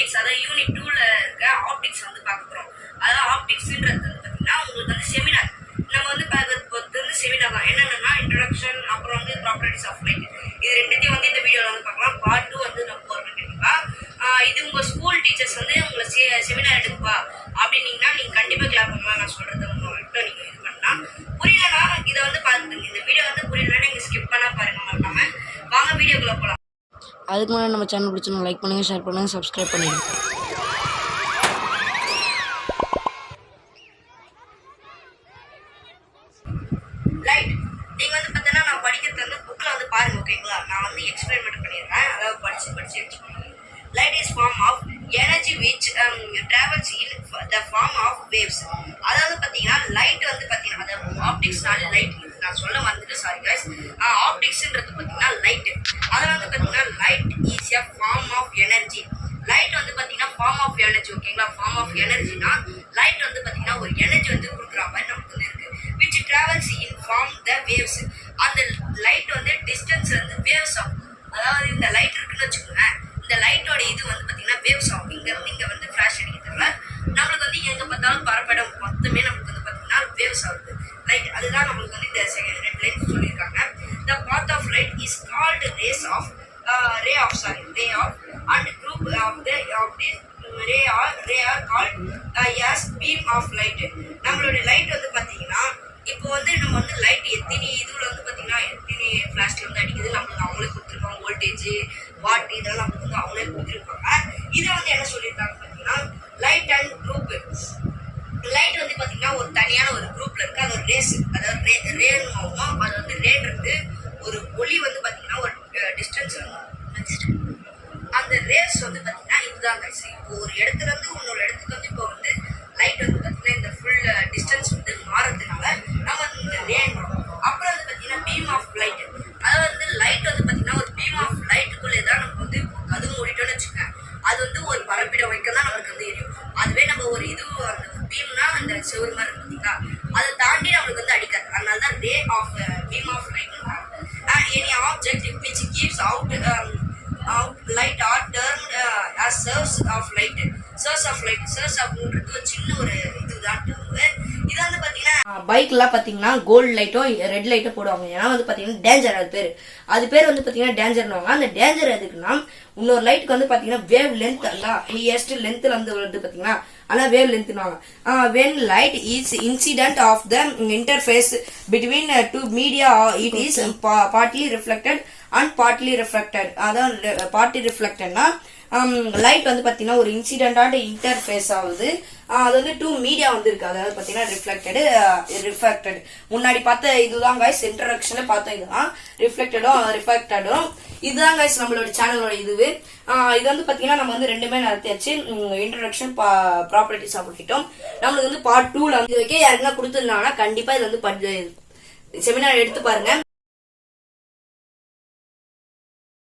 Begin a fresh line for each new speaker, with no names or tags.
Optics, அதாவது unit 2ல இருக்க optics வந்து பார்க்க போறோம். அதாவது ஆப்டிக்ஸ்ன்றது வந்து பார்த்தீங்கன்னா உங்களுக்கு வந்து செமினார். நம்ம வந்து செமினார் தான். என்னென்னா இன்ட்ரோடக்ஷன், அப்புறம் வந்து ப்ராப்பர்ட்டிஸ் ஆஃப் லைட். இது ரெண்டுத்தையும் வந்து இந்த வீடியோவில் வந்து பார்க்கலாம். பார்ட் 2 வந்து நம்ம போகிறோம் கண்டிப்பா. இது உங்கள் ஸ்கூல் டீச்சர்ஸ் வந்து உங்களை செமினார் எடுக்குப்பா அப்படின்னீங்கன்னா நீங்கள் கண்டிப்பாக கிளாப் பண்ணலாம். நான் சொல்கிறது மட்டும் நீங்கள் இது பண்ணலாம். புரியலன்னா இதை வந்து பார்த்துங்க. இந்த வீடியோ வந்து புரியலன்னா நீங்கள் ஸ்கிப் பண்ணால் பாருங்க. மறக்காம வாங்க வீடியோக்குள்ளே போகலாம்.
அதுக்கு முன்னாடி நம்ம சேனல் பிடிச்சா லைக் பண்ணுங்க, ஷேர் பண்ணுங்க, சப்ஸ்கிரைப் பண்ணிடுங்க.
லைட் நீங்க வந்து பார்த்தீங்கன்னா நான் படிக்கிறது வந்து புக்கில் வந்து பாருங்க, ஓகேங்களா? நான் வந்து எக்ஸ்பெரிமெண்ட் பண்ணிடுறேன், அதாவது படிச்சு வச்சுக்கோங்க. Light is form of energy which travels in the form of waves. அதாவது பார்த்தீங்கன்னா லைட் வந்து பார்த்தீங்கன்னா அதாவது ஆப்டிக்ஸ்னால லைட் நான் சொல்ல வந்துட்டு சாரி கைஸ். ஆப்டிக்ஸ்ன்றது பார்த்தீங்கன்னா லைட். அதில் வந்து பார்த்தீங்கன்னா light is a form of energy. Light வந்து பார்த்தீங்கன்னா ஃபார்ம் ஆஃப் எனர்ஜி, ஓகேங்களா? ஃபார்ம் ஆஃப் எனர்ஜினா லைட் வந்து பார்த்தீங்கன்னா ஒரு எனர்ஜி வந்து கொடுக்குற மாதிரி நமக்கு வந்து இருக்கு. Which travels in form the waves. அந்த லைட் வந்து டிஸ்டன்ஸ் வந்து வேவ்ஸ் ஆகும். அதாவது இந்த லைட் இருக்குன்னு வச்சுக்கோங்களேன், இந்த லைட்டோட இது வந்து பார்த்தீங்கன்னா வேவ்ஸ் ஆகும். இங்கே வந்து ஃப்ளாஷ் அடிக்கிறதுல நம்மளுக்கு வந்து எங்கே பார்த்தாலும் பரப்படம் மொத்தமே நமக்கு வந்து பார்த்தீங்கன்னா வேவ்ஸ் ஆகுது லைட். அதுதான் நம்மளுக்கு வந்து இந்த ரெட் லைட் சொல்லியிருக்காங்க. The path of light is called ray of and group of this ray are called as beam of light. நம்மளோட லைட் வந்து பார்த்தீங்கன்னா இப்போ வந்து நம்ம வந்து லைட் எத்தனை இதுல வந்து பார்த்தீங்கன்னா எத்தனை ஃப்ளாஷ்ல வந்து அடிக்குது நம்மளுக்கு அவங்களே கொடுத்துருப்பாங்க. வோல்டேஜ் வாட் இதெல்லாம் நமக்கு வந்து அவங்களே கொடுத்துருப்பாங்க. இதை வந்து என்ன சொல்லியிருக்காங்க பார்த்தீங்கன்னா லைட் அண்ட் குரூப். லைட் வந்து பார்த்தீங்கன்னா ஒரு தனியான ஒரு குரூப்ல இருக்கு. அது ஒரு ரேஸ், அதாவது ரேன்னு ஆகும். அது வந்து ரேன்றது ஒரு ஒளி வந்து பார்த்தீங்கன்னா ஒரு டிஸ்டன்ஸ் அந்த ரேஸ் வந்து பார்த்தீங்கன்னா இதுதான் கைஸ். இப்போ ஒரு இடத்துல இருந்து இன்னொரு இடத்துக்கு வந்து இப்போ வந்து லைட் வந்து பார்த்தீங்கன்னா இந்த ஃபுல் டிஸ்டன்ஸ் வந்து மாறதுனால நம்ம வந்து இந்த ரேன் வரும். அப்புறம் வந்து பார்த்தீங்கன்னா பீம் ஆஃப் லைட். அதாவது வந்து லைட் வந்து பார்த்தீங்கன்னா ஒரு பீம் ஆஃப் லைட்டுக்குள்ளே தான் நமக்கு வந்து அது மூடிட்டோன்னு வச்சுக்கோங்க. அது வந்து ஒரு பரப்பிடம் வைக்க தான் நமக்கு வந்து எரியும். அதுவே நம்ம ஒரு இது அந்த பீம்னா அந்த செவ்வறு மாதிரி இருக்கு பார்த்தீங்களா, அதை தாண்டி நம்மளுக்கு வந்து அடிக்காது. அதனால தான் ray of beam of light. Any object which gives out light are termed as source of light. source அப்படின்றது ஒரு சின்ன ஒரு இதுதான் term. இது வந்து பார்த்தீங்கன்னா
பைக்லாம் பார்த்தீங்கன்னா கோல்டு லைட்டோ ரெட் லைட்டோ போடுவாங்க. ஏன்னா வந்து பார்த்தீங்கன்னா டேஞ்சர். அது பேர் வந்து பார்த்தீங்கன்னா டேஞ்சர்னுவாங்க. அந்த டேஞ்சர் எதுக்குன்னா இன்னொரு லைட்டுக்கு வந்து பார்த்தீங்கன்னா வேவ் லென்த் ஹையஸ்ட் லென்த்தில் வந்து வருது பார்த்தீங்கன்னா ஆனால் wave லென்த்னுவாங்க. when light is incident of the interface between two media it is partly reflected and partly refracted. அதாவது பார்ட்டி ரிஃப்ளெக்டட்னா லைட் வந்து பார்த்தீங்கன்னா ஒரு இன்சிடென்டான இன்டர்ஃபேஸ் ஆகுது. அது வந்து டூ மீடியா வந்து இருக்கு. அதாவது பார்த்தீங்கன்னா ரிஃப்ளெக்டட் முன்னாடி பார்த்த இதுதான் கைஸ். இன்ட்ரடக்ஷன்ல பார்த்தோம் இதுதான் ரிஃப்ளெக்டடும் ரிஃப்ளெக்டடும். இதுதான் கைஸ் நம்மளோட சேனலோட இதுவு. இது வந்து பார்த்தீங்கன்னா நம்ம வந்து ரெண்டுமே நடத்தியாச்சு. Introduction properties அப்படிட்டோம். நம்மளுக்கு வந்து பார்ட் 2ல வந்து யாருன்னா கொடுத்துருந்தாங்கன்னா கண்டிப்பா இது வந்து செமினார் எடுத்து பாருங்க.